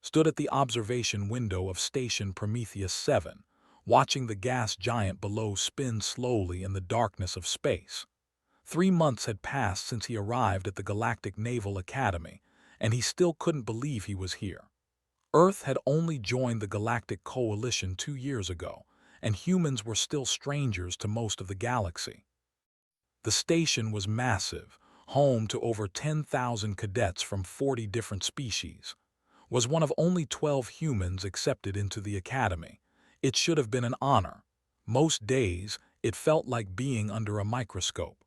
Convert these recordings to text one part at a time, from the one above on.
stood at the observation window of Station Prometheus 7, watching the gas giant below spin slowly in the darkness of space. 3 months had passed since he arrived at the Galactic Naval Academy, and he still couldn't believe he was here. Earth had only joined the Galactic Coalition 2 years ago, and humans were still strangers to most of the galaxy. The station was massive, home to over 10,000 cadets from 40 different species. Was one of only 12 humans accepted into the academy. It should have been an honor. Most days, it felt like being under a microscope.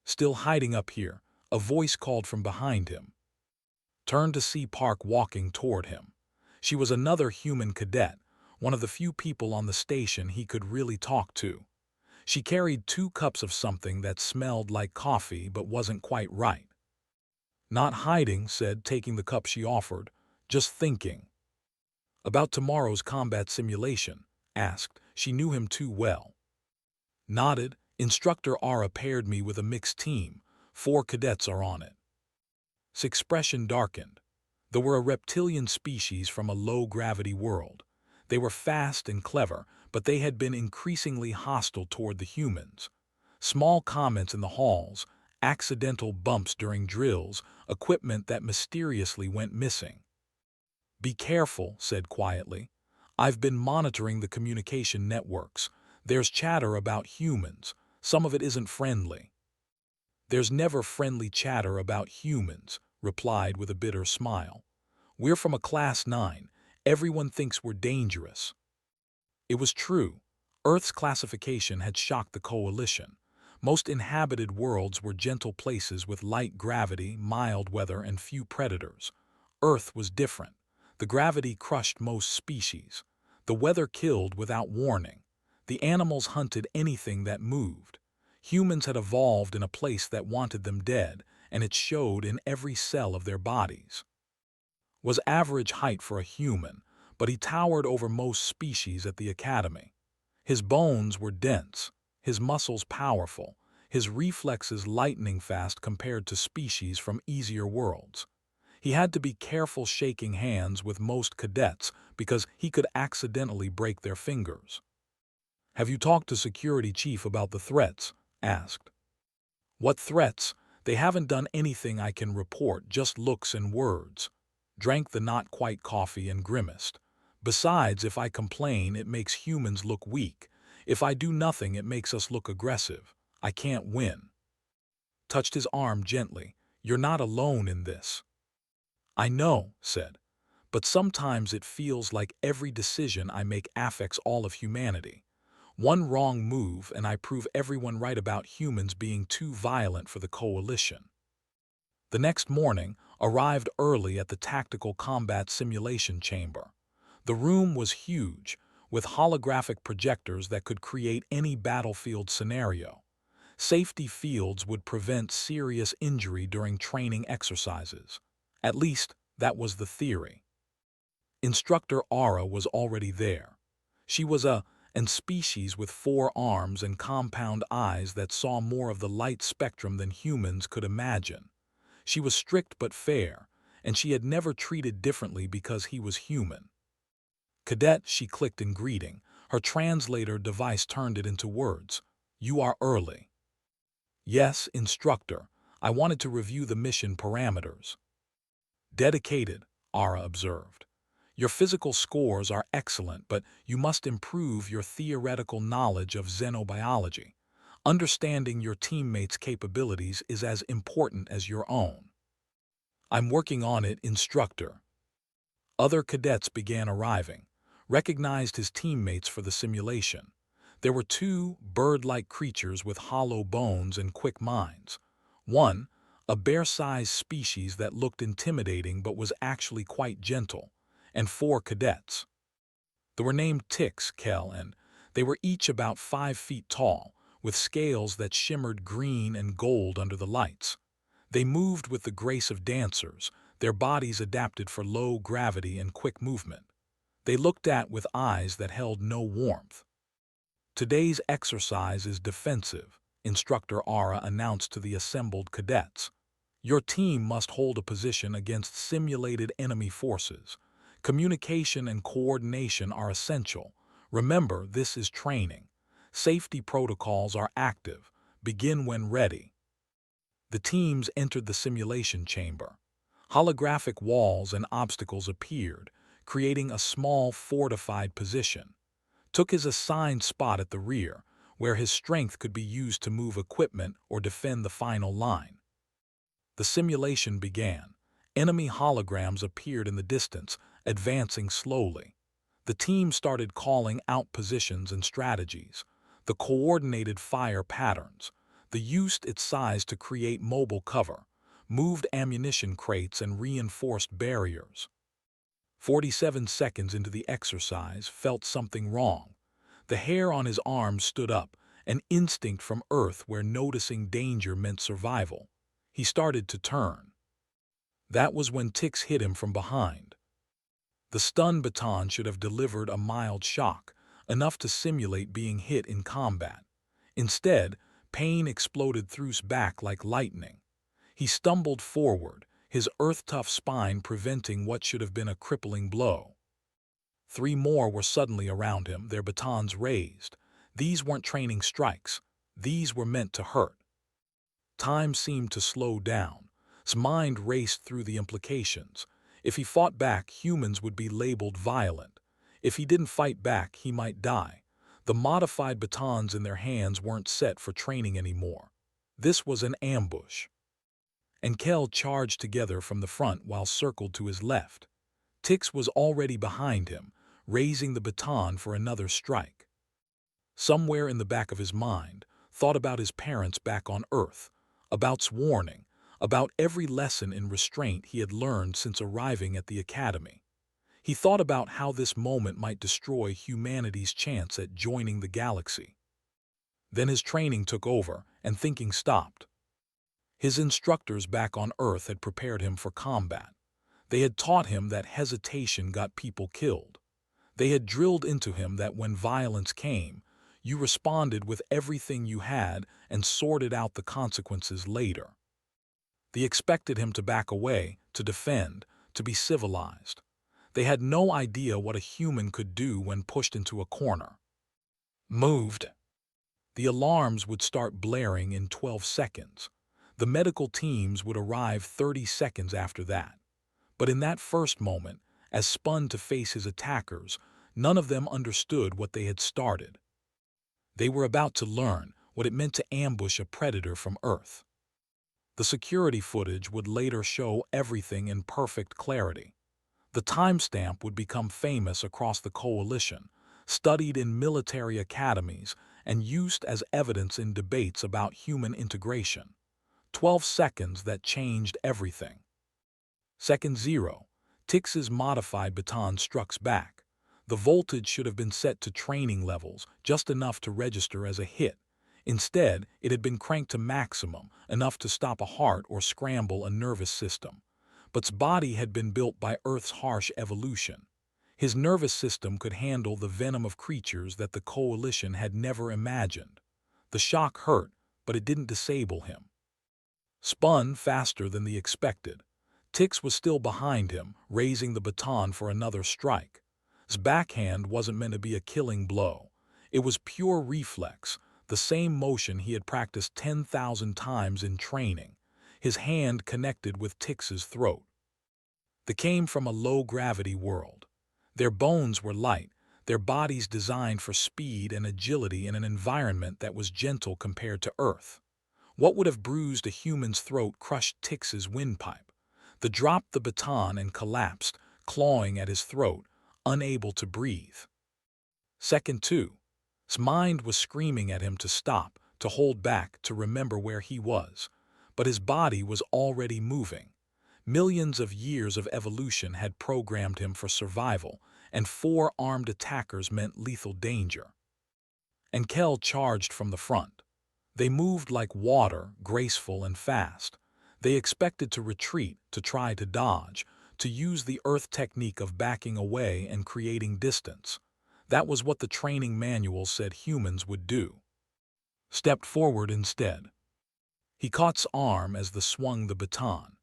Still hiding up here, a voice called from behind him. Turned to see Park walking toward him. She was another human cadet, one of the few people on the station he could really talk to. She carried 2 cups of something that smelled like coffee but wasn't quite right. Not hiding, said, taking the cup she offered, just thinking. About tomorrow's combat simulation, asked. She knew him too well. Nodded. Instructor Ara paired me with a mixed team. 4 cadets are on it. His expression darkened. They were a reptilian species from a low-gravity world. They were fast and clever, but they had been increasingly hostile toward the humans. Small comments in the halls, accidental bumps during drills, equipment that mysteriously went missing. Be careful, said quietly. I've been monitoring the communication networks. There's chatter about humans. Some of it isn't friendly. There's never friendly chatter about humans, replied with a bitter smile. We're from a Class 9. Everyone thinks we're dangerous. It was true. Earth's classification had shocked the Coalition. Most inhabited worlds were gentle places with light gravity, mild weather, and few predators. Earth was different. The gravity crushed most species. The weather killed without warning. The animals hunted anything that moved. Humans had evolved in a place that wanted them dead, and it showed in every cell of their bodies. Was average height for a human, but he towered over most species at the academy. His bones were dense, his muscles powerful, his reflexes lightning fast compared to species from easier worlds. He had to be careful shaking hands with most cadets because he could accidentally break their fingers. Have you talked to Security Chief about the threats? Asked. What threats? They haven't done anything I can report, just looks and words. Drank the not-quite coffee and grimaced. Besides, if I complain, it makes humans look weak. If I do nothing, it makes us look aggressive. I can't win. Touched his arm gently. You're not alone in this. I know, said. But sometimes it feels like every decision I make affects all of humanity. One wrong move and I prove everyone right about humans being too violent for the Coalition. The next morning, arrived early at the Tactical Combat Simulation Chamber. The room was huge, with holographic projectors that could create any battlefield scenario. Safety fields would prevent serious injury during training exercises. At least, that was the theory. Instructor Ara was already there. She was an species with 4 arms and compound eyes that saw more of the light spectrum than humans could imagine. She was strict but fair, and she had never treated differently because he was human. Cadet, she clicked in greeting. Her translator device turned it into words. You are early. Yes, instructor. I wanted to review the mission parameters. Dedicated, Ara observed. Your physical scores are excellent, but you must improve your theoretical knowledge of xenobiology. Understanding your teammates' capabilities is as important as your own. I'm working on it, instructor. Other cadets began arriving, recognized his teammates for the simulation. There were 2 bird-like creatures with hollow bones and quick minds. One, a bear-sized species that looked intimidating but was actually quite gentle, and 4 cadets. They were named Tix, Kel, and they were each about 5 feet tall, with scales that shimmered green and gold under the lights. They moved with the grace of dancers, their bodies adapted for low gravity and quick movement. They looked at with eyes that held no warmth. Today's exercise is defensive, Instructor Ara announced to the assembled cadets. Your team must hold a position against simulated enemy forces. Communication and coordination are essential. Remember, this is training. Safety protocols are active. Begin when ready. The teams entered the simulation chamber. Holographic walls and obstacles appeared, creating a small, fortified position. Took his assigned spot at the rear, where his strength could be used to move equipment or defend the final line. The simulation began. Enemy holograms appeared in the distance, advancing slowly. The team started calling out positions and strategies. The coordinated fire patterns. The used its size to create mobile cover, moved ammunition crates and reinforced barriers. 47 seconds into the exercise, felt something wrong. The hair on his arm stood up, an instinct from Earth where noticing danger meant survival. He started to turn. That was when Tix hit him from behind. The stun baton should have delivered a mild shock, enough to simulate being hit in combat. Instead, pain exploded through his back like lightning. He stumbled forward, his earth-tough spine preventing what should have been a crippling blow. 3 more were suddenly around him, their batons raised. These weren't training strikes. These were meant to hurt. Time seemed to slow down. His mind raced through the implications. If he fought back, humans would be labeled violent. If he didn't fight back, he might die. The modified batons in their hands weren't set for training anymore. This was an ambush. And Kel charged together from the front while circled to his left. Tix was already behind him, raising the baton for another strike. Somewhere in the back of his mind, thought about his parents back on Earth, about's warning, about every lesson in restraint he had learned since arriving at the academy. He thought about how this moment might destroy humanity's chance at joining the galaxy. Then his training took over, and thinking stopped. His instructors back on Earth had prepared him for combat. They had taught him that hesitation got people killed. They had drilled into him that when violence came, you responded with everything you had and sorted out the consequences later. They expected him to back away, to defend, to be civilized. They had no idea what a human could do when pushed into a corner. Moved. The alarms would start blaring in 12 seconds. The medical teams would arrive 30 seconds after that. But in that first moment, as spun to face his attackers, none of them understood what they had started. They were about to learn what it meant to ambush a predator from Earth. The security footage would later show everything in perfect clarity. The timestamp would become famous across the coalition, studied in military academies, and used as evidence in debates about human integration. 12 seconds that changed everything. Second 0. Tix's modified baton struck back. The voltage should have been set to training levels, just enough to register as a hit. Instead, it had been cranked to maximum, enough to stop a heart or scramble a nervous system. But's body had been built by Earth's harsh evolution. His nervous system could handle the venom of creatures that the Coalition had never imagined. The shock hurt, but it didn't disable him. Spun faster than the expected. Tix was still behind him, raising the baton for another strike. His backhand wasn't meant to be a killing blow. It was pure reflex, the same motion he had practiced 10,000 times in training. His hand connected with Tix's throat. They came from a low-gravity world. Their bones were light, their bodies designed for speed and agility in an environment that was gentle compared to Earth. What would have bruised a human's throat crushed Tix's windpipe. They dropped the baton and collapsed, clawing at his throat, unable to breathe. Second 2. His mind was screaming at him to stop, to hold back, to remember where he was. But his body was already moving. Millions of years of evolution had programmed him for survival, and 4 armed attackers meant lethal danger. And Kel charged from the front. They moved like water, graceful and fast. They expected to retreat, to try to dodge, to use the Earth technique of backing away and creating distance. That was what the training manual said humans would do. Stepped forward instead. He caught his arm as they swung the baton.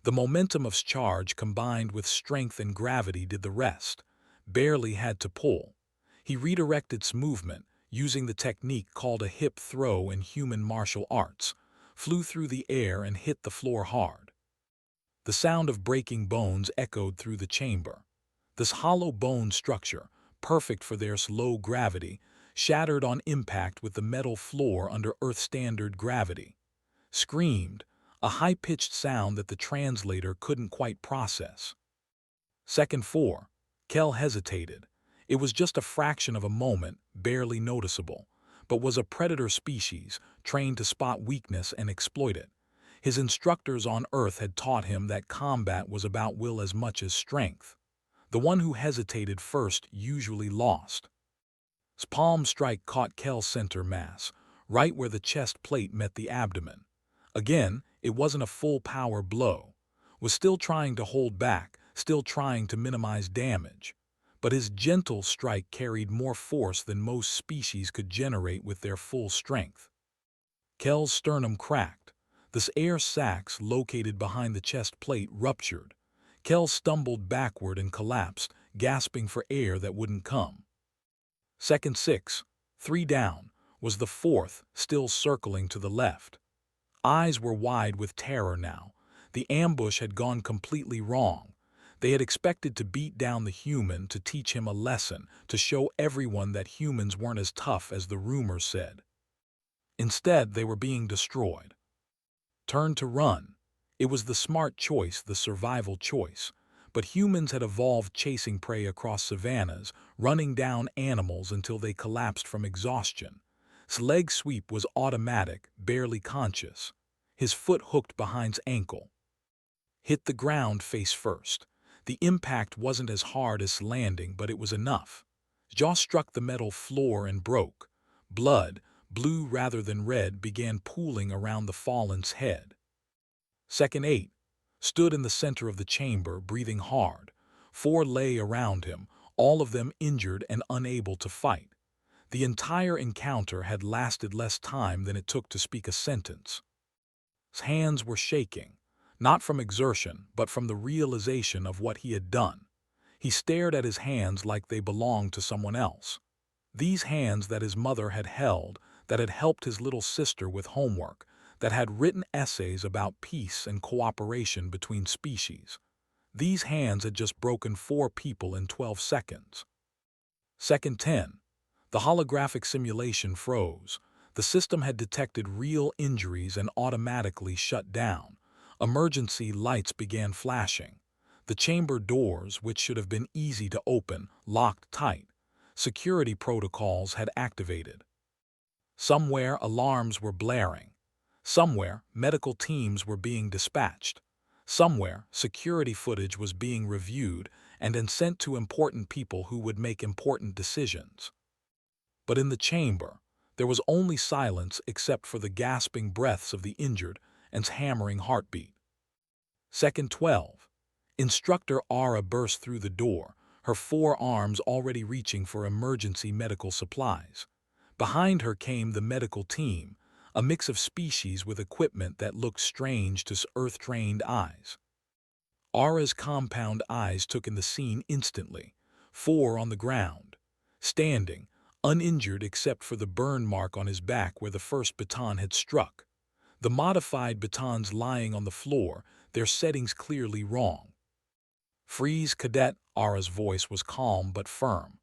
The momentum of his charge combined with strength and gravity did the rest. Barely had to pull. He redirected his movement, using the technique called a hip throw in human martial arts, flew through the air and hit the floor hard. The sound of breaking bones echoed through the chamber. This hollow bone structure, perfect for their low gravity, shattered on impact with the metal floor under Earth standard gravity. Screamed, a high-pitched sound that the translator couldn't quite process. Second 4. Kel hesitated. It was just a fraction of a moment, barely noticeable, but was a predator species, trained to spot weakness and exploit it. His instructors on Earth had taught him that combat was about will as much as strength. The one who hesitated first usually lost. His palm strike caught Kel's center mass, right where the chest plate met the abdomen. Again, it wasn't a full-power blow. Was still trying to hold back, still trying to minimize damage. But his gentle strike carried more force than most species could generate with their full strength. Kel's sternum cracked. The air sacs located behind the chest plate ruptured. Kel stumbled backward and collapsed, gasping for air that wouldn't come. Second 6, 3 down, was the fourth, still circling to the left. Eyes were wide with terror now. The ambush had gone completely wrong. They had expected to beat down the human, to teach him a lesson, to show everyone that humans weren't as tough as the rumors said. Instead, they were being destroyed. Turn to run. It was the smart choice, the survival choice. But humans had evolved chasing prey across savannas, running down animals until they collapsed from exhaustion. His leg sweep was automatic, barely conscious. His foot hooked behind his ankle. Hit the ground face first. The impact wasn't as hard as landing, but it was enough. Jaw struck the metal floor and broke. Blood, blue rather than red, began pooling around the fallen's head. Second 8 stood in the center of the chamber, breathing hard. 4 lay around him, all of them injured and unable to fight. The entire encounter had lasted less time than it took to speak a sentence. His hands were shaking, not from exertion, but from the realization of what he had done. He stared at his hands like they belonged to someone else. These hands that his mother had held, that had helped his little sister with homework, that had written essays about peace and cooperation between species. These hands had just broken 4 people in 12 seconds. Second 10. The holographic simulation froze. The system had detected real injuries and automatically shut down. Emergency lights began flashing. The chamber doors, which should have been easy to open, locked tight. Security protocols had activated. Somewhere alarms were blaring. Somewhere medical teams were being dispatched. Somewhere security footage was being reviewed and then sent to important people who would make important decisions. But in the chamber, there was only silence except for the gasping breaths of the injured and hammering heartbeat. Second 12. Instructor Ara burst through the door, her 4 arms already reaching for emergency medical supplies. Behind her came the medical team, a mix of species with equipment that looked strange to Earth-trained eyes. Ara's compound eyes took in the scene instantly. 4 on the ground, standing, uninjured except for the burn mark on his back where the first baton had struck. The modified batons lying on the floor, their settings clearly wrong. Freeze, cadet, Ara's voice was calm but firm.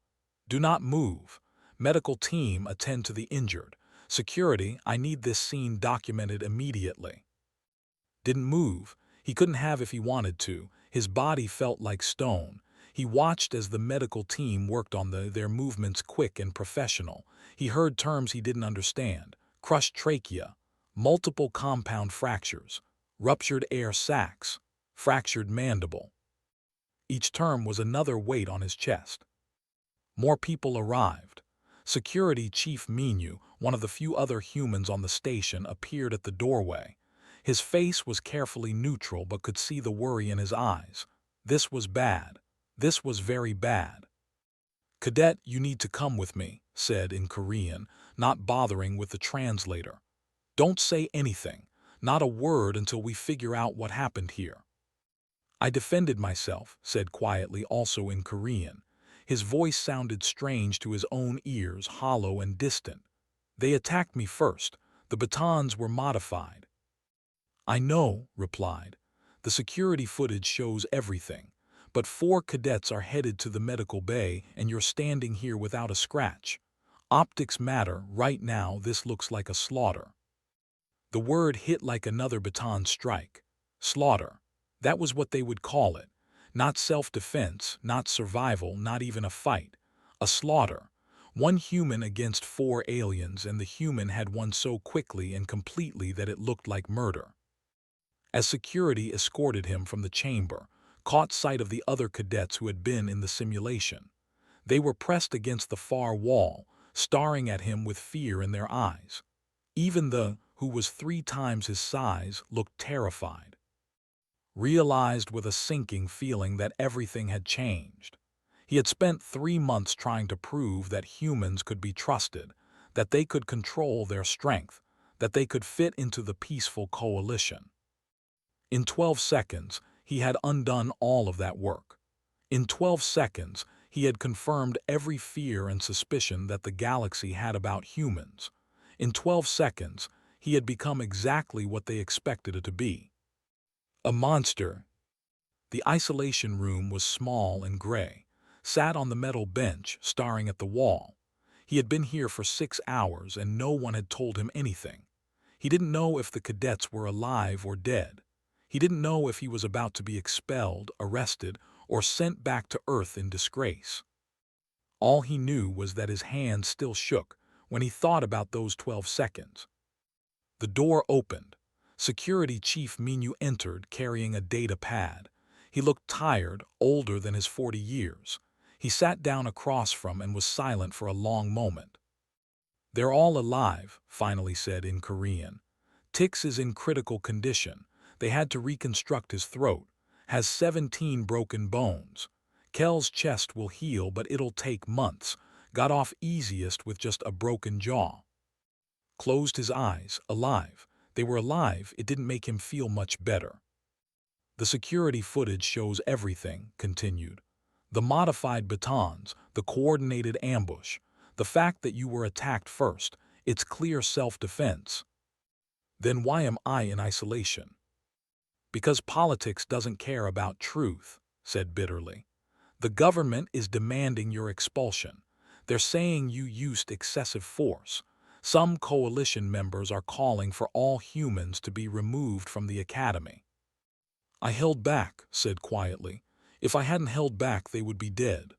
Do not move. Medical team, attend to the injured. Security, I need this scene documented immediately. Didn't move. He couldn't have if he wanted to. His body felt like stone. He watched as the medical team worked on their movements quick and professional. He heard terms he didn't understand. Crushed trachea, multiple compound fractures, ruptured air sacs, fractured mandible. Each term was another weight on his chest. More people arrived. Security Chief Minu, one of the few other humans on the station, appeared at the doorway. His face was carefully neutral but could see the worry in his eyes. This was bad. This was very bad. Cadet, you need to come with me, said in Korean, not bothering with the translator. Don't say anything, not a word until we figure out what happened here. I defended myself, said quietly, also in Korean. His voice sounded strange to his own ears, hollow and distant. They attacked me first. The batons were modified. I know, replied. The security footage shows everything. But 4 cadets are headed to the medical bay and you're standing here without a scratch. Optics matter. Right now this looks like a slaughter. The word hit like another baton strike. Slaughter. That was what they would call it. Not self-defense, not survival, not even a fight. A slaughter. 1 human against 4 aliens, and the human had won so quickly and completely that it looked like murder. As security escorted him from the chamber, caught sight of the other cadets who had been in the simulation. They were pressed against the far wall, staring at him with fear in their eyes. Even the, who was 3 times his size, looked terrified. Realized with a sinking feeling that everything had changed. He had spent 3 months trying to prove that humans could be trusted, that they could control their strength, that they could fit into the peaceful coalition. In 12 seconds, he had undone all of that work. In 12 seconds, he had confirmed every fear and suspicion that the galaxy had about humans. In 12 seconds, he had become exactly what they expected it to be. A monster. The isolation room was small and gray. Sat on the metal bench, staring at the wall. He had been here for 6 hours and no one had told him anything. He didn't know if the cadets were alive or dead. He didn't know if he was about to be expelled, arrested, or sent back to Earth in disgrace. All he knew was that his hands still shook when he thought about those 12 seconds. The door opened. Security Chief Minu entered carrying a data pad. He looked tired, older than his 40 years. He sat down across from and was silent for a long moment. They're all alive, finally said in Korean. Tix is in critical condition. They had to reconstruct his throat. Has 17 broken bones. Kel's chest will heal, but it'll take months. Got off easiest with just a broken jaw. Closed his eyes. Alive. They were alive. It didn't make him feel much better. The security footage shows everything, continued. The modified batons, the coordinated ambush, the fact that you were attacked first, it's clear self-defense. Then why am I in isolation? Because politics doesn't care about truth, said bitterly. The government is demanding your expulsion. They're saying you used excessive force. Some coalition members are calling for all humans to be removed from the academy. I held back, said quietly. If I hadn't held back, they would be dead.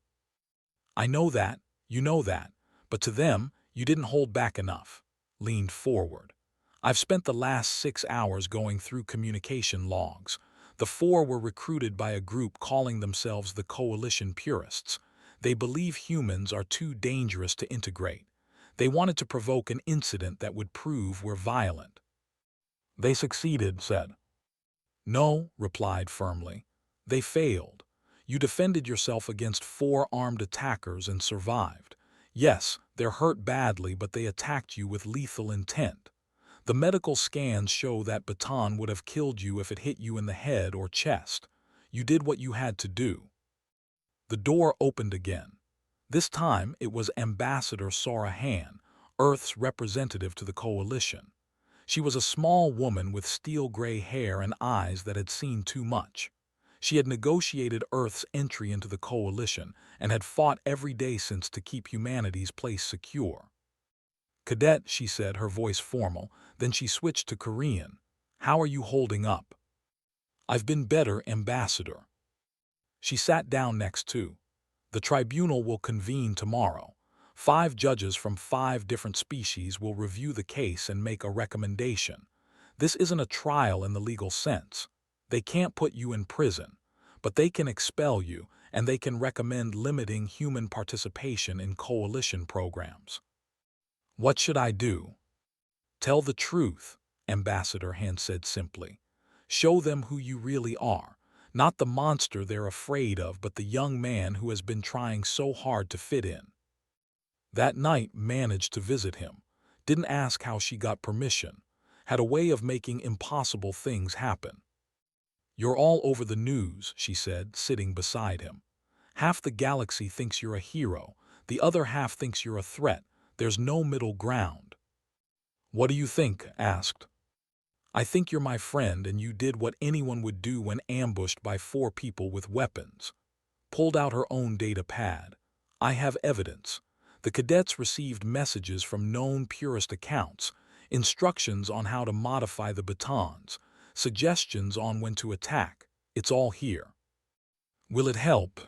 I know that, you know that, but to them, you didn't hold back enough. Leaned forward. I've spent the last 6 hours going through communication logs. The 4 were recruited by a group calling themselves the Coalition Purists. They believe humans are too dangerous to integrate. They wanted to provoke an incident that would prove we're violent. They succeeded, said. No, replied firmly. They failed. You defended yourself against 4 armed attackers and survived. Yes, they're hurt badly, but they attacked you with lethal intent. The medical scans show that baton would have killed you if it hit you in the head or chest. You did what you had to do. The door opened again. This time it was Ambassador Sora Han, Earth's representative to the coalition. She was a small woman with steel-gray hair and eyes that had seen too much. She had negotiated Earth's entry into the coalition and had fought every day since to keep humanity's place secure. Cadet, she said, her voice formal, then she switched to Korean. How are you holding up? I've been better, Ambassador. She sat down next to. The tribunal will convene tomorrow. 5 judges from 5 different species will review the case and make a recommendation. This isn't a trial in the legal sense. They can't put you in prison, but they can expel you and they can recommend limiting human participation in coalition programs. What should I do? Tell the truth, Ambassador Han said simply. Show them who you really are. Not the monster they're afraid of, but the young man who has been trying so hard to fit in. That night managed to visit him. Didn't ask how she got permission. Had a way of making impossible things happen. "You're all over the news," she said, sitting beside him. "Half the galaxy thinks you're a hero, the other half thinks you're a threat. There's no middle ground." "What do you think?" asked. "I think you're my friend and you did what anyone would do when ambushed by 4 people with weapons." Pulled out her own data pad. "I have evidence. The cadets received messages from known purist accounts, instructions on how to modify the batons, suggestions on when to attack. It's all here." "Will it help?"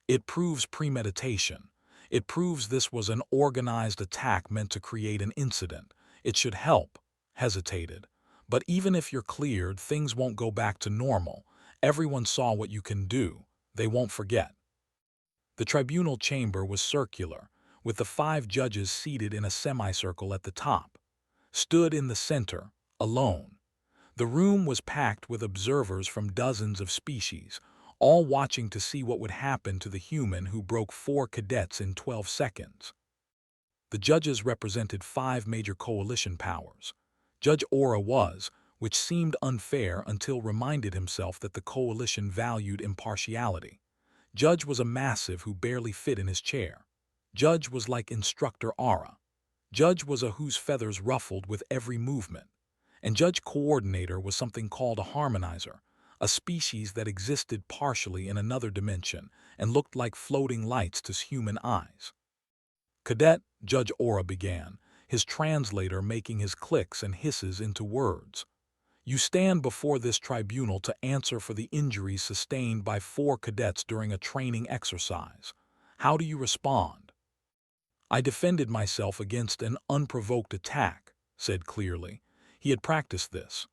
"It proves premeditation. It proves this was an organized attack meant to create an incident. It should help." Hesitated. "But even if you're cleared, things won't go back to normal. Everyone saw what you can do. They won't forget." The tribunal chamber was circular, with the 5 judges seated in a semicircle at the top. Stood in the center, alone. The room was packed with observers from dozens of species, all watching to see what would happen to the human who broke 4 cadets in 12 seconds. The judges represented 5 major coalition powers. Judge Aura was, which seemed unfair until reminded himself that the coalition valued impartiality. Judge was a massive who barely fit in his chair. Judge was like Instructor Aura. Judge was a whose feathers ruffled with every movement. And Judge Coordinator was something called a harmonizer, a species that existed partially in another dimension and looked like floating lights to human eyes. "Cadet," Judge Aura began, his translator making his clicks and hisses into words. "You stand before this tribunal to answer for the injuries sustained by 4 cadets during a training exercise. How do you respond?" "I defended myself against an unprovoked attack," said clearly. He had practiced this.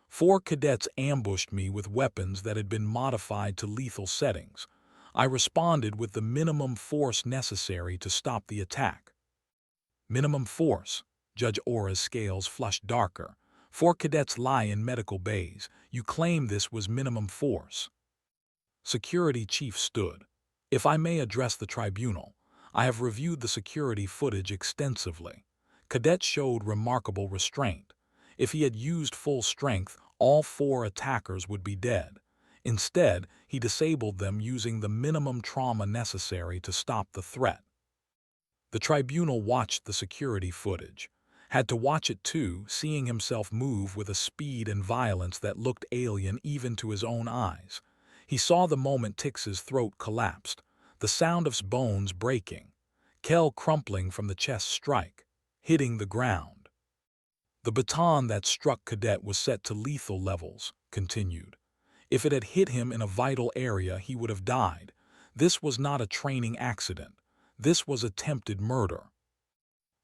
4 cadets ambushed me with weapons that had been modified to lethal settings. I responded with the minimum force necessary to stop the attack." "Minimum force?" Judge Aura's scales flushed darker. 4 cadets lie in medical bays. You claim this was minimum force." Security chief stood. "If I may address the tribunal, I have reviewed the security footage extensively. Cadet showed remarkable restraint. If he had used full strength, all 4 attackers would be dead. Instead, he disabled them using the minimum trauma necessary to stop the threat." The tribunal watched the security footage. Had to watch it too, seeing himself move with a speed and violence that looked alien even to his own eyes. He saw the moment Tix's throat collapsed, the sound of bones breaking, Kel crumpling from the chest strike, hitting the ground. "The baton that struck Cadet was set to lethal levels," continued. "If it had hit him in a vital area, he would have died. This was not a training accident. This was attempted murder."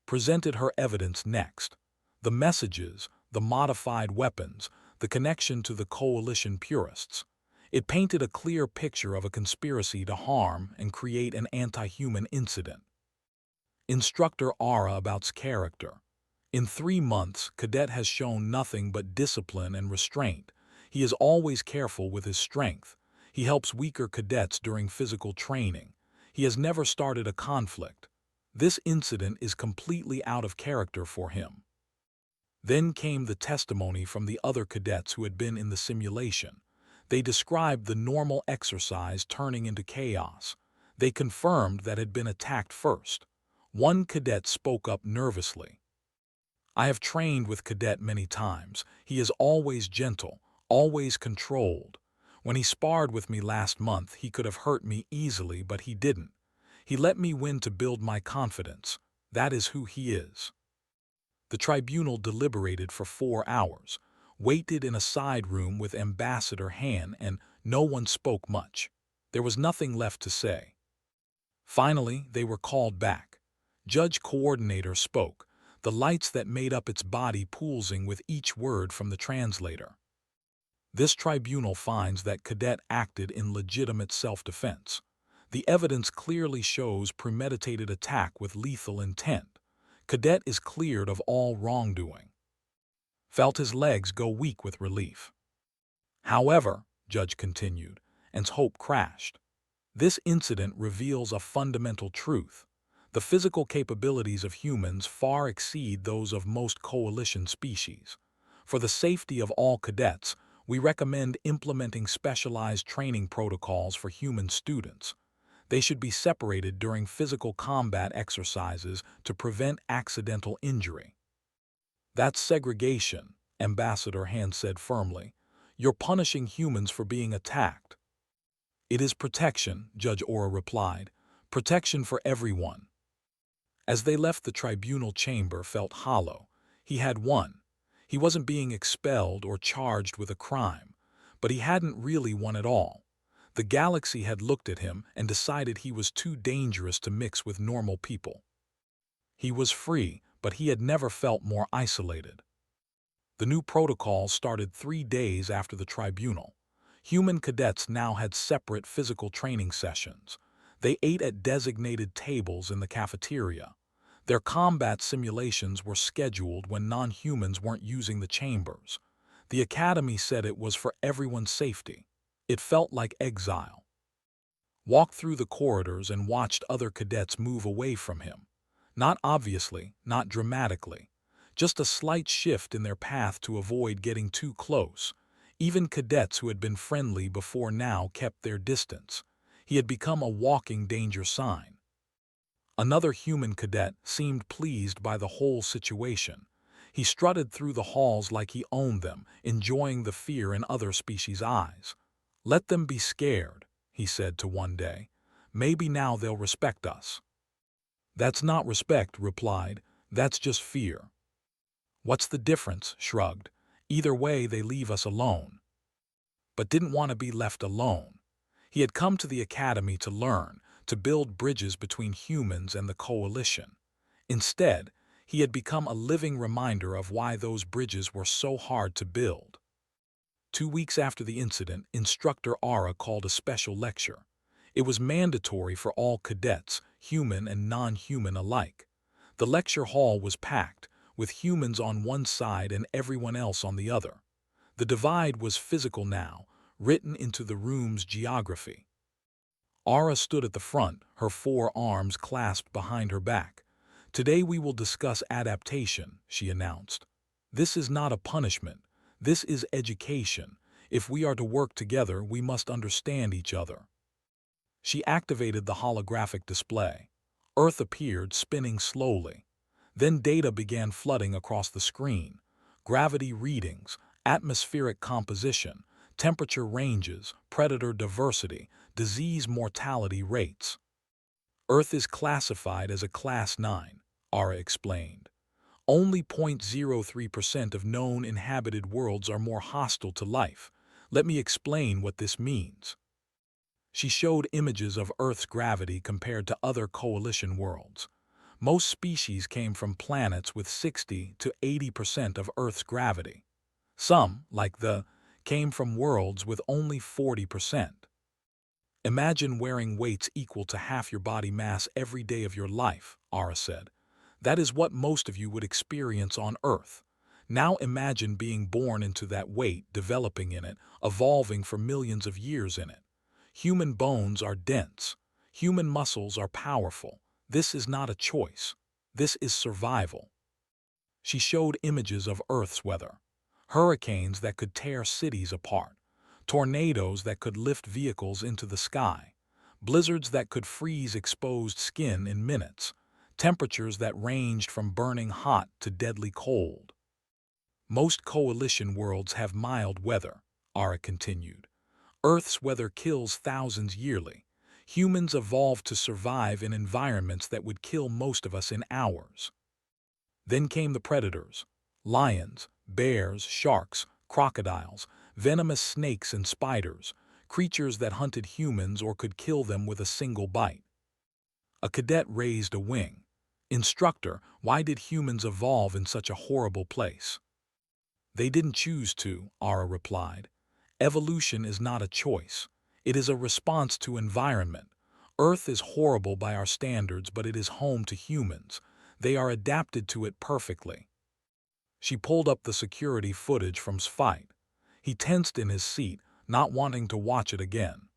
Presented her evidence next. The messages, the modified weapons, the connection to the coalition purists. It painted a clear picture of a conspiracy to harm and create an anti-human incident. Instructor Aura about's character. "In 3 months, Cadet has shown nothing but discipline and restraint. He is always careful with his strength. He helps weaker cadets during physical training. He has never started a conflict. This incident is completely out of character for him." Then came the testimony from the other cadets who had been in the simulation. They described the normal exercise turning into chaos. They confirmed that had been attacked first. One cadet spoke up nervously. "I have trained with Cadet many times. He is always gentle, always controlled. When he sparred with me last month, he could have hurt me easily, but he didn't. He let me win to build my confidence. That is who he is." The tribunal deliberated for 4 hours, waited in a side room with Ambassador Han, and no one spoke much. There was nothing left to say. Finally, they were called back. Judge Coordinator spoke, the lights that made up its body pulsing with each word from the translator. "This tribunal finds that Cadet acted in legitimate self-defense. The evidence clearly shows premeditated attack with lethal intent. Cadet is cleared of all wrongdoing." Felt his legs go weak with relief. "However," Judge continued, and hope crashed. "This incident reveals a fundamental truth. The physical capabilities of humans far exceed those of most coalition species. For the safety of all cadets, We recommend implementing specialized training protocols for human students. They should be separated during physical combat exercises to prevent accidental injury. That's segregation, Ambassador Hand said firmly. You're punishing humans for being attacked. It is protection, Judge Aura replied. Protection for everyone. As they left, the tribunal chamber felt hollow. He had won. He wasn't being expelled or charged with a crime, but he hadn't really won at all. The galaxy had looked at him and decided he was too dangerous to mix with normal people. He was free, but he had never felt more isolated. The new protocol started 3 days after the tribunal. Human cadets now had separate physical training sessions. They ate at designated tables in the cafeteria. Their combat simulations were scheduled when non-humans weren't using the chambers. The academy said it was for everyone's safety. It felt like exile. Walked through the corridors and watched other cadets move away from him. Not obviously, not dramatically. Just a slight shift in their path to avoid getting too close. Even cadets who had been friendly before now kept their distance. He had become a walking danger sign. Another human cadet seemed pleased by the whole situation. He strutted through the halls like he owned them, enjoying the fear in other species' eyes. Let them be scared, he said to one day. Maybe now they'll respect us. That's not respect, replied. That's just fear. What's the difference? Shrugged. Either way, they leave us alone. But didn't want to be left alone. He had come to the academy to learn, to build bridges between humans and the coalition. Instead, he had become a living reminder of why those bridges were so hard to build. 2 weeks after the incident, Instructor Aura called a special lecture. It was mandatory for all cadets, human and non-human alike. The lecture hall was packed, with humans on one side and everyone else on the other. The divide was physical now, written into the room's geography. Aura stood at the front, her 4 arms clasped behind her back. Today we will discuss adaptation, she announced. This is not a punishment. This is education. If we are to work together, we must understand each other. She activated the holographic display. Earth appeared, spinning slowly. Then data began flooding across the screen. Gravity readings, atmospheric composition, temperature ranges, predator diversity, disease mortality rates. Earth is classified as a Class 9, Aura explained. Only 0.03% of known inhabited worlds are more hostile to life. Let me explain what this means. She showed images of Earth's gravity compared to other coalition worlds. Most species came from planets with 60 to 80% of Earth's gravity. Some, like came from worlds with only 40%. Imagine wearing weights equal to half your body mass every day of your life, Aura said. That is what most of you would experience on Earth. Now imagine being born into that weight, developing in it, evolving for millions of years in it. Human bones are dense. Human muscles are powerful. This is not a choice. This is survival. She showed images of Earth's weather. Hurricanes that could tear cities apart. Tornadoes that could lift vehicles into the sky. Blizzards that could freeze exposed skin in minutes. Temperatures that ranged from burning hot to deadly cold. Most coalition worlds have mild weather, Aura continued. Earth's weather kills thousands yearly. Humans evolved to survive in environments that would kill most of us in hours. Then came the predators. Lions, bears, sharks, crocodiles, venomous snakes and spiders, creatures that hunted humans or could kill them with a single bite. A cadet raised a wing. Instructor, why did humans evolve in such a horrible place? They didn't choose to, Aura replied. Evolution is not a choice. It is a response to environment. Earth is horrible by our standards, but it is home to humans. They are adapted to it perfectly. She pulled up the security footage from fight. He tensed in his seat, not wanting to watch it again.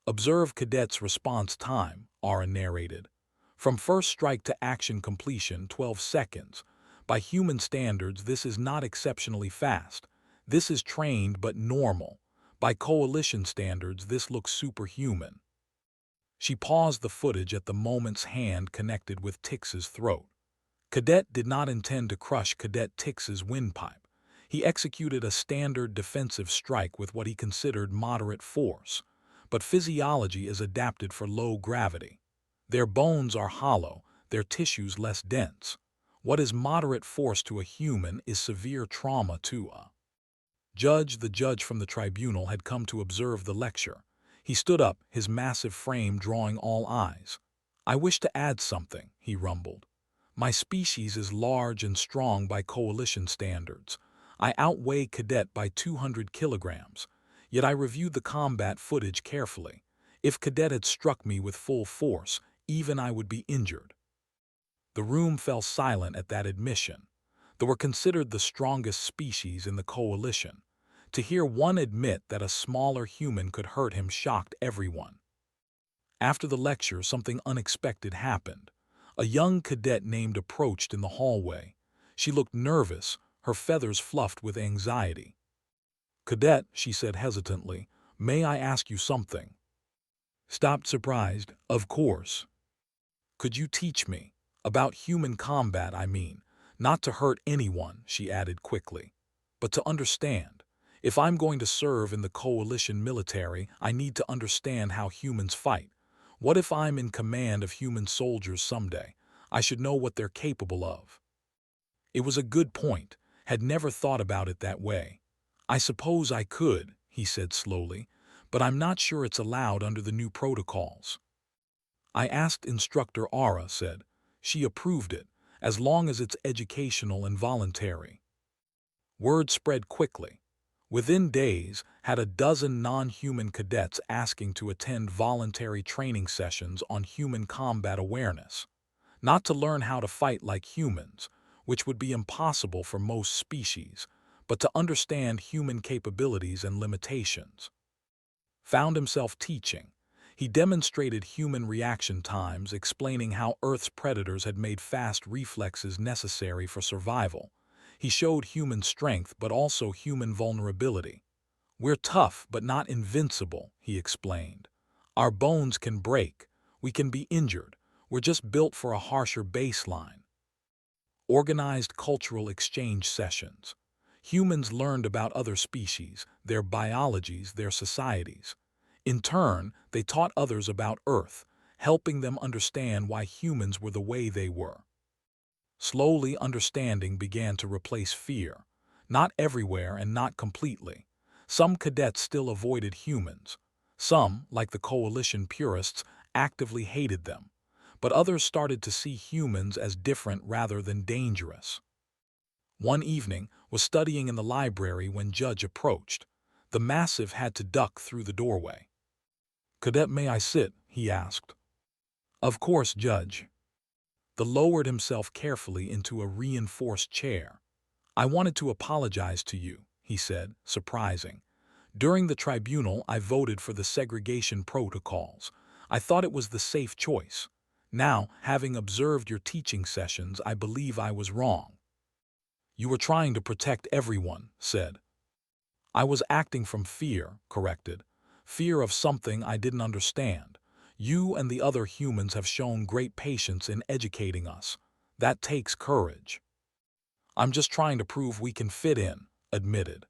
Observe cadet's response time, Aura narrated. From first strike to action completion, 12 seconds. By human standards, this is not exceptionally fast. This is trained but normal. By coalition standards, this looks superhuman. She paused the footage at the moment's hand connected with Tix's throat. Cadet did not intend to crush Cadet Tix's windpipe. He executed a standard defensive strike with what he considered moderate force. But physiology is adapted for low gravity. Their bones are hollow, their tissues less dense. What is moderate force to a human is severe trauma to a judge. The judge from the tribunal had come to observe the lecture. He stood up, his massive frame drawing all eyes. "I wish to add something," he rumbled. "My species is large and strong by coalition standards. I outweigh Cadet by 200 kilograms. Yet I reviewed the combat footage carefully. If Cadet had struck me with full force, even I would be injured." The room fell silent at that admission. They were considered the strongest species in the coalition. To hear one admit that a smaller human could hurt him shocked everyone. After the lecture, something unexpected happened. A young cadet named approached in the hallway. She looked nervous, her feathers fluffed with anxiety. "Cadet," she said hesitantly, "may I ask you something?" Stopped surprised. "Of course." "Could you teach me? About human combat, I mean. Not to hurt anyone," she added quickly, "but to understand. If I'm going to serve in the coalition military, I need to understand how humans fight. What if I'm in command of human soldiers someday? I should know what they're capable of." It was a good point. Had never thought about it that way. "I suppose I could," he said slowly, "but I'm not sure it's allowed under the new protocols." "I asked Instructor Aura," said. "She approved it, as long as it's educational and voluntary." Word spread quickly. Within days, had a dozen non-human cadets asking to attend voluntary training sessions on human combat awareness. Not to learn how to fight like humans, which would be impossible for most species, but to understand human capabilities and limitations. Found himself teaching. He demonstrated human reaction times, explaining how Earth's predators had made fast reflexes necessary for survival. He showed human strength but also human vulnerability. "We're tough but not invincible," he explained. "Our bones can break. We can be injured. We're just built for a harsher baseline." Organized cultural exchange sessions. Humans learned about other species, their biologies, their societies. In turn, they taught others about Earth, helping them understand why humans were the way they were. Slowly, understanding began to replace fear. Not everywhere and not completely. Some cadets still avoided humans. Some, like the coalition purists, actively hated them. But others started to see humans as different rather than dangerous. One evening, was studying in the library when Judge approached. The massive had to duck through the doorway. "Cadet, may I sit?" he asked. "Of course, Judge." The lowered himself carefully into a reinforced chair. "I wanted to apologize to you," he said, surprising. "During the tribunal, I voted for the segregation protocols. I thought it was the safe choice. Now, having observed your teaching sessions, I believe I was wrong." "You were trying to protect everyone," said. "I was acting from fear," corrected. "Fear of something I didn't understand. You and the other humans have shown great patience in educating us. That takes courage." "I'm just trying to prove we can fit in," admitted.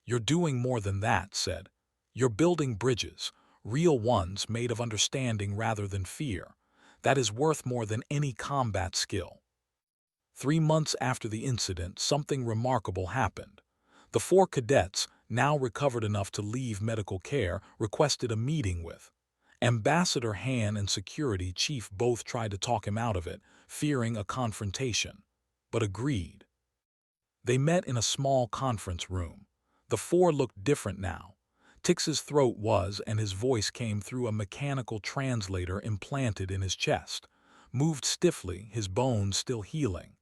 "You're doing more than that," said. "You're building bridges, real ones made of understanding rather than fear. That is worth more than any combat skill." 3 months after the incident, something remarkable happened. The 4 cadets, now recovered enough to leave medical care, requested a meeting with Ambassador Han and Security Chief. Both tried to talk him out of it, fearing a confrontation, but agreed. They met in a small conference room. The 4 looked different now. Tix's throat was, and his voice came through a mechanical translator implanted in his chest, moved stiffly, his bones still healing.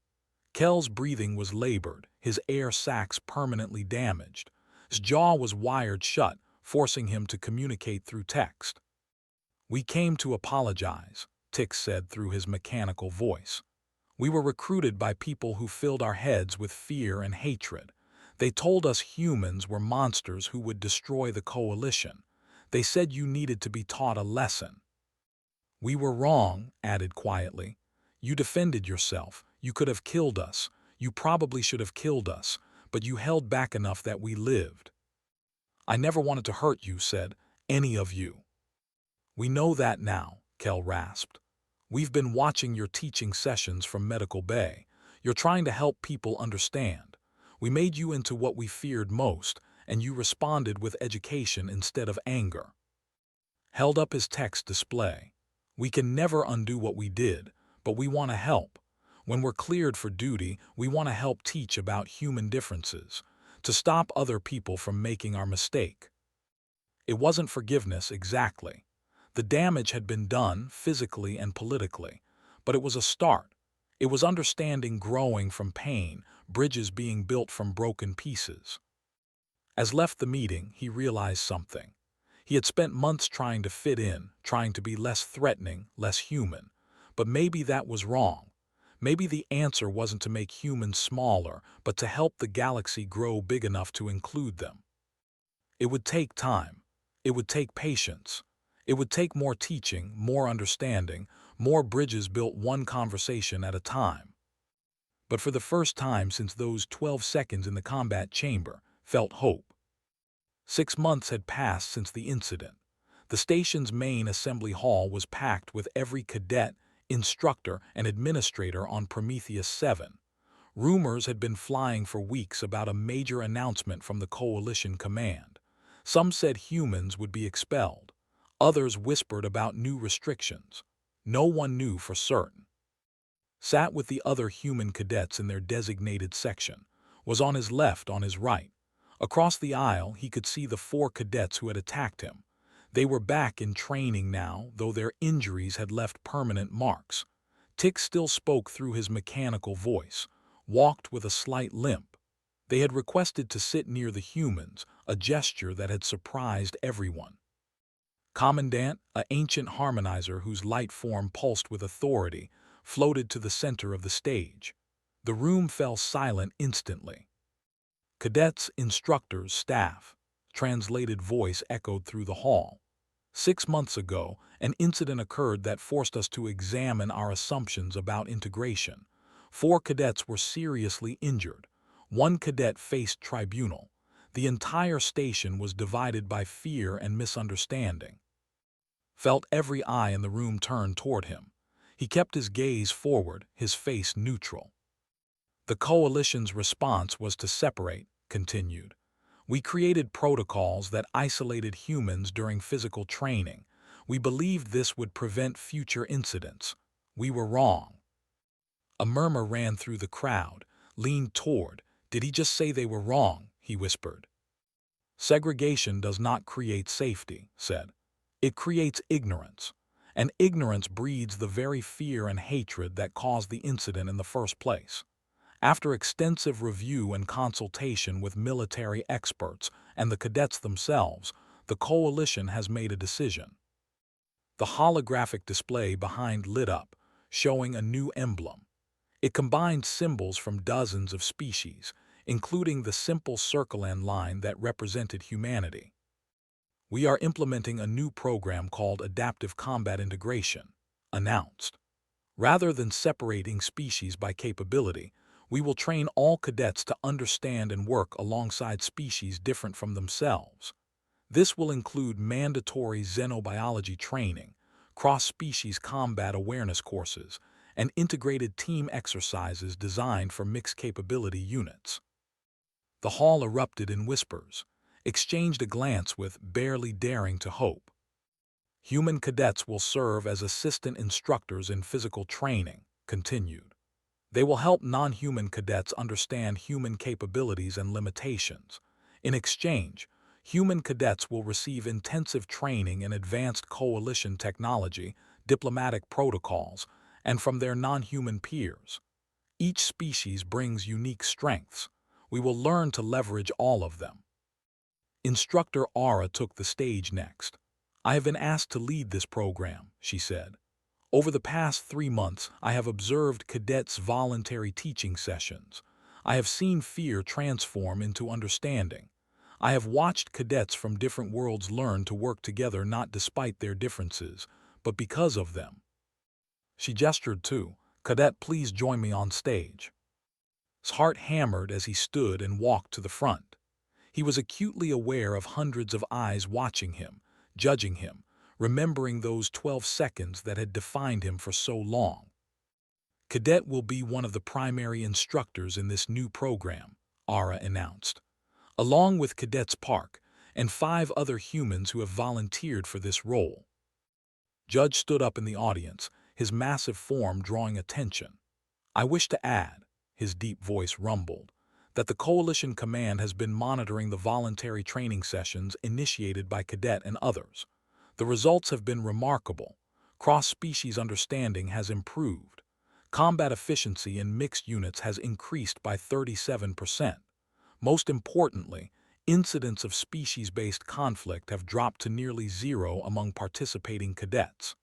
Kel's breathing was labored, his air sacs permanently damaged. His jaw was wired shut, forcing him to communicate through text. "We came to apologize," Tix said through his mechanical voice. "We were recruited by people who filled our heads with fear and hatred. They told us humans were monsters who would destroy the coalition. They said you needed to be taught a lesson. We were wrong, added quietly. You defended yourself. You could have killed us. You probably should have killed us, but you held back enough that we lived. I never wanted to hurt you, said, any of you. We know that now, Kel rasped. We've been watching your teaching sessions from Medical Bay. You're trying to help people understand. We made you into what we feared most, and you responded with education instead of anger. Held up his text display. We can never undo what we did, but we want to help. When we're cleared for duty, we want to help teach about human differences, to stop other people from making our mistake. It wasn't forgiveness exactly. The damage had been done physically and politically, but it was a start. It was understanding growing from pain, bridges being built from broken pieces. As left the meeting, he realized something. He had spent months trying to fit in, trying to be less threatening, less human. But maybe that was wrong. Maybe the answer wasn't to make humans smaller, but to help the galaxy grow big enough to include them. It would take time. It would take patience. It would take more teaching, more understanding, more bridges built one conversation at a time. But for the first time since those 12 seconds in the combat chamber, felt hope. 6 months had passed since the incident. The station's main assembly hall was packed with every cadet, instructor, and administrator on Prometheus 7. Rumors had been flying for weeks about a major announcement from the Coalition Command. Some said humans would be expelled. Others whispered about new restrictions. No one knew for certain. Sat with the other human cadets in their designated section. Was on his left, on his right. Across the aisle, he could see the 4 cadets who had attacked him. They were back in training now, though their injuries had left permanent marks. Tick still spoke through his mechanical voice, walked with a slight limp. They had requested to sit near the humans, a gesture that had surprised everyone. Commandant, an ancient harmonizer whose light form pulsed with authority, floated to the center of the stage. The room fell silent instantly. Cadets, instructors, staff. Translated voice echoed through the hall. 6 months ago, an incident occurred that forced us to examine our assumptions about integration. 4 cadets were seriously injured. 1 cadet faced tribunal. The entire station was divided by fear and misunderstanding. Felt every eye in the room turn toward him. He kept his gaze forward, his face neutral. The Coalition's response was to separate, continued. We created protocols that isolated humans during physical training. We believed this would prevent future incidents. We were wrong. A murmur ran through the crowd, leaned toward. Did he just say they were wrong? He whispered. Segregation does not create safety, said. It creates ignorance. And ignorance breeds the very fear and hatred that caused the incident in the first place. After extensive review and consultation with military experts and the cadets themselves, the Coalition has made a decision. The holographic display behind lit up, showing a new emblem. It combined symbols from dozens of species, including the simple circle and line that represented humanity. We are implementing a new program called Adaptive Combat Integration, announced. Rather than separating species by capability, we will train all cadets to understand and work alongside species different from themselves. This will include mandatory xenobiology training, cross-species combat awareness courses, and integrated team exercises designed for mixed capability units. The hall erupted in whispers, exchanged a glance with barely daring to hope. Human cadets will serve as assistant instructors in physical training, continued. They will help non-human cadets understand human capabilities and limitations. In exchange, human cadets will receive intensive training in advanced coalition technology, diplomatic protocols, and from their non-human peers. Each species brings unique strengths. We will learn to leverage all of them. Instructor Aura took the stage next. I have been asked to lead this program, she said. Over the past 3 months, I have observed cadets' voluntary teaching sessions. I have seen fear transform into understanding. I have watched cadets from different worlds learn to work together not despite their differences, but because of them. She gestured too. "Cadet, please join me on stage." His heart hammered as he stood and walked to the front. He was acutely aware of hundreds of eyes watching him, judging him, remembering those 12 seconds that had defined him for so long. "Cadet will be one of the primary instructors in this new program," Ara announced, "along with Cadets Park and 5 other humans who have volunteered for this role." Judge stood up in the audience, his massive form drawing attention. "I wish to add," his deep voice rumbled, "that the Coalition Command has been monitoring the voluntary training sessions initiated by Cadet and others. The results have been remarkable. Cross-species understanding has improved. Combat efficiency in mixed units has increased by 37%. Most importantly, incidents of species-based conflict have dropped to nearly zero among participating cadets."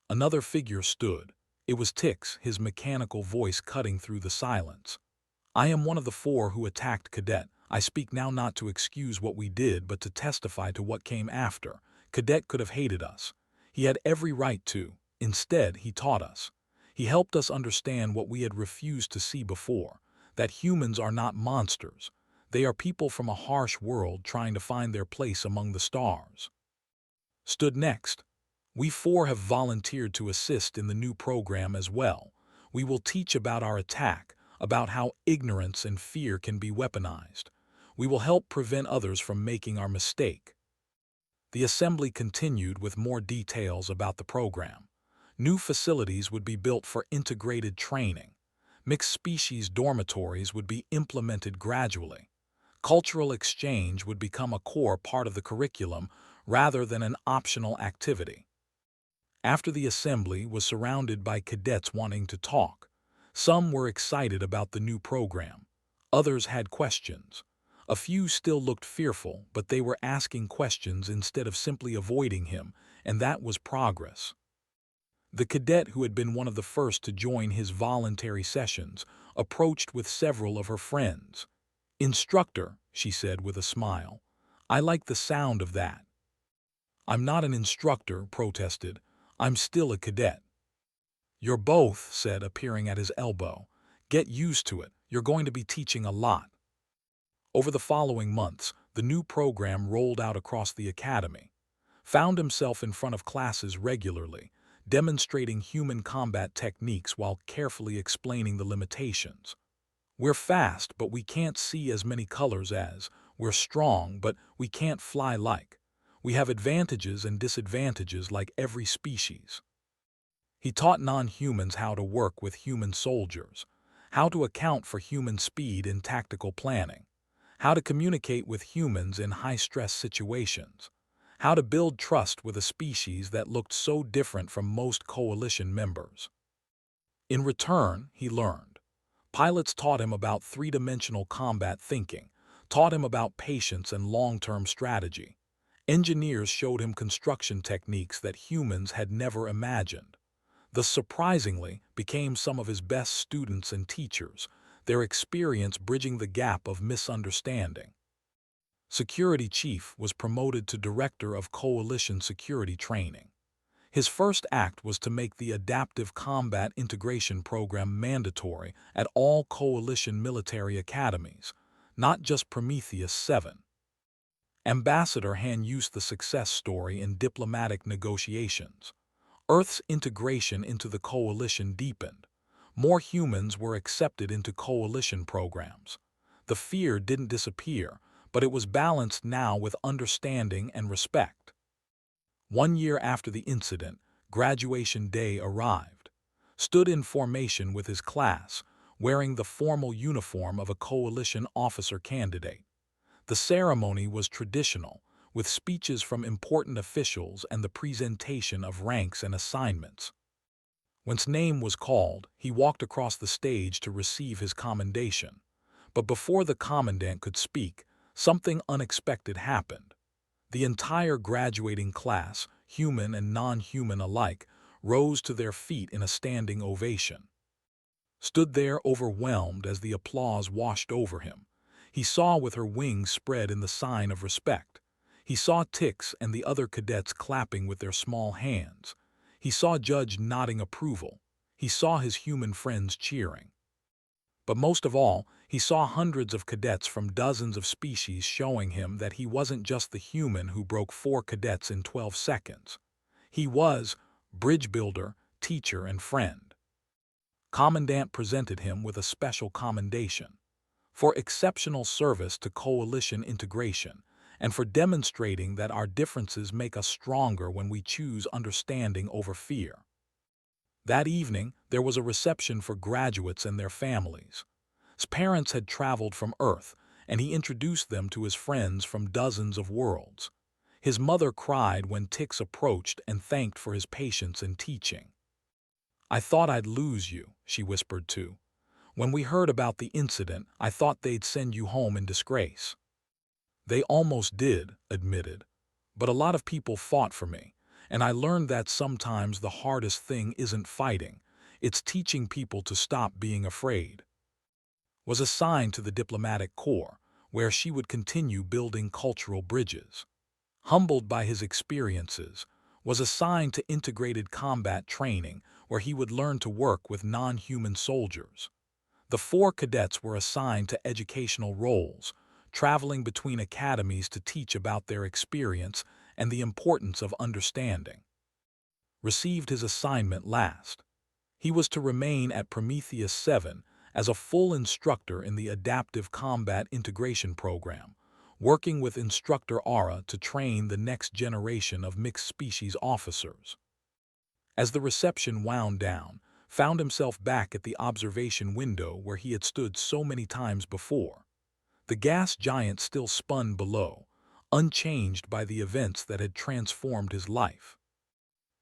Another figure stood. It was Tix, his mechanical voice cutting through the silence. "I am one of the 4 who attacked Cadet. I speak now not to excuse what we did, but to testify to what came after. Cadet could have hated us. He had every right to. Instead, he taught us. He helped us understand what we had refused to see before, that humans are not monsters. They are people from a harsh world trying to find their place among the stars." Stood next. "We 4 have volunteered to assist in the new program as well. We will teach about our attack, about how ignorance and fear can be weaponized. We will help prevent others from making our mistake." The assembly continued with more details about the program. New facilities would be built for integrated training. Mixed species dormitories would be implemented gradually. Cultural exchange would become a core part of the curriculum rather than an optional activity. After the assembly was surrounded by cadets wanting to talk. Some were excited about the new program. Others had questions. A few still looked fearful, but they were asking questions instead of simply avoiding him, and that was progress. The cadet who had been one of the first to join his voluntary sessions approached with several of her friends. "Instructor," she said with a smile, "I like the sound of that." "I'm not an instructor," protested. "I'm still a cadet." "You're both," said, appearing at his elbow. "Get used to it. You're going to be teaching a lot." Over the following months, the new program rolled out across the academy. Found himself in front of classes regularly, demonstrating human combat techniques while carefully explaining the limitations. "We're fast, but we can't see as many colors as. We're strong, but we can't fly like. We have advantages and disadvantages like every species." He taught non-humans how to work with human soldiers, how to account for human speed in tactical planning, how to communicate with humans in high-stress situations, how to build trust with a species that looked so different from most coalition members. In return, he learned. Pilots taught him about 3-dimensional combat thinking, taught him about patience and long-term strategy. Engineers showed him construction techniques that humans had never imagined. Thus, surprisingly, became some of his best students and teachers, their experience bridging the gap of misunderstanding. Security Chief was promoted to Director of Coalition Security Training. His first act was to make the Adaptive Combat Integration Program mandatory at all Coalition military academies, not just Prometheus 7. Ambassador Han used the success story in diplomatic negotiations. Earth's integration into the Coalition deepened. More humans were accepted into Coalition programs. The fear didn't disappear, but it was balanced now with understanding and respect. 1 year after the incident, graduation day arrived. Stood in formation with his class, wearing the formal uniform of a Coalition officer candidate. The ceremony was traditional, with speeches from important officials and the presentation of ranks and assignments. When his name was called, he walked across the stage to receive his commendation. But before the commandant could speak, something unexpected happened. The entire graduating class, human and non-human alike, rose to their feet in a standing ovation. stood there overwhelmed as the applause washed over him. He saw with her wings spread in the sign of respect. He saw Tix and the other cadets clapping with their small hands. He saw Judge nodding approval. He saw his human friends cheering. But most of all, he saw hundreds of cadets from dozens of species showing him that he wasn't just the human who broke 4 cadets in 12 seconds. He was bridge builder, teacher, and friend. Commandant presented him with a special commendation for exceptional service to coalition integration and for demonstrating that our differences make us stronger when we choose understanding over fear. That evening, there was a reception for graduates and their families. His parents had traveled from Earth, and he introduced them to his friends from dozens of worlds. His mother cried when Tix approached and thanked for his patience in teaching. "I thought I'd lose you," she whispered too. "When we heard about the incident, I thought they'd send you home in disgrace." "They almost did," admitted. "But a lot of people fought for me, and I learned that sometimes the hardest thing isn't fighting, it's teaching people to stop being afraid." Was assigned to the diplomatic corps, where she would continue building cultural bridges. Humbled by his experiences, was assigned to integrated combat training, where he would learn to work with non-human soldiers. The 4 cadets were assigned to educational roles, traveling between academies to teach about their experience and the importance of understanding. Received his assignment last. He was to remain at Prometheus 7 as a full instructor in the Adaptive Combat Integration Program, working with Instructor Aura to train the next generation of mixed-species officers. As the reception wound down, found himself back at the observation window where he had stood so many times before. The gas giant still spun below, unchanged by the events that had transformed his life.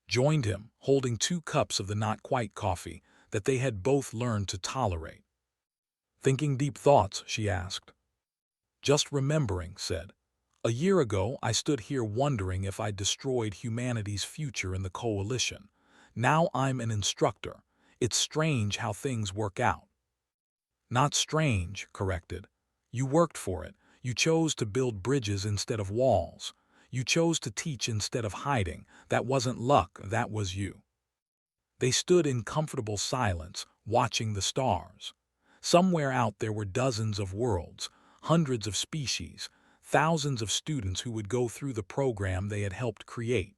Joined him, holding 2 cups of the not-quite coffee that they had both learned to tolerate. "Thinking deep thoughts?" she asked. "Just remembering," said. "A year ago I stood here wondering if I'd destroyed humanity's future in the coalition. Now I'm an instructor. It's strange how things work out." "Not strange," corrected. "You worked for it. You chose to build bridges instead of walls. You chose to teach instead of hiding. That wasn't luck, that was you." They stood in comfortable silence, watching the stars. Somewhere out there were dozens of worlds, hundreds of species, thousands of students who would go through the program they had helped create.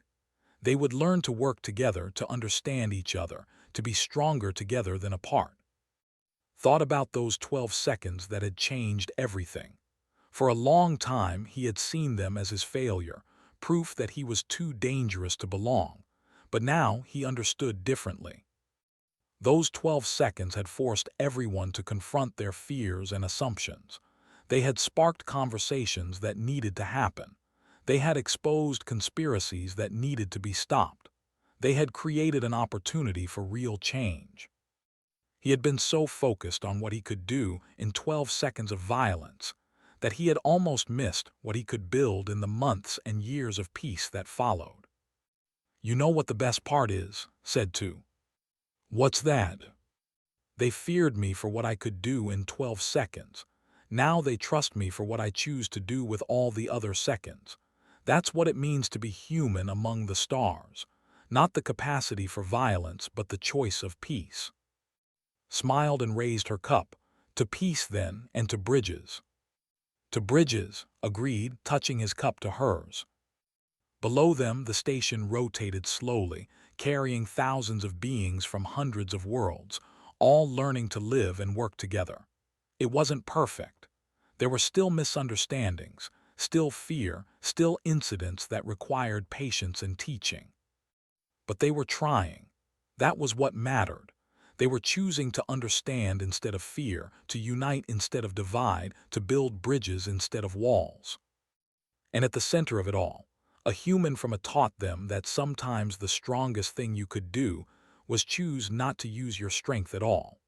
They would learn to work together, to understand each other, to be stronger together than apart. Thought about those 12 seconds that had changed everything. For a long time he had seen them as his failure, proof that he was too dangerous to belong. But now he understood differently. Those 12 seconds had forced everyone to confront their fears and assumptions. They had sparked conversations that needed to happen. They had exposed conspiracies that needed to be stopped. They had created an opportunity for real change. He had been so focused on what he could do in 12 seconds of violence that he had almost missed what he could build in the months and years of peace that followed. "You know what the best part is," said Tu. "What's that?" "They feared me for what I could do in 12 seconds. Now they trust me for what I choose to do with all the other seconds. That's what it means to be human among the stars. Not the capacity for violence, but the choice of peace." Smiled and raised her cup. "To peace, then, and to bridges." "To bridges," agreed, touching his cup to hers. Below them, the station rotated slowly, carrying thousands of beings from hundreds of worlds, all learning to live and work together. It wasn't perfect. There were still misunderstandings, still fear, still incidents that required patience and teaching. But they were trying. That was what mattered. They were choosing to understand instead of fear, to unite instead of divide, to build bridges instead of walls. And at the center of it all, a human from a taught them that sometimes the strongest thing you could do was choose not to use your strength at all.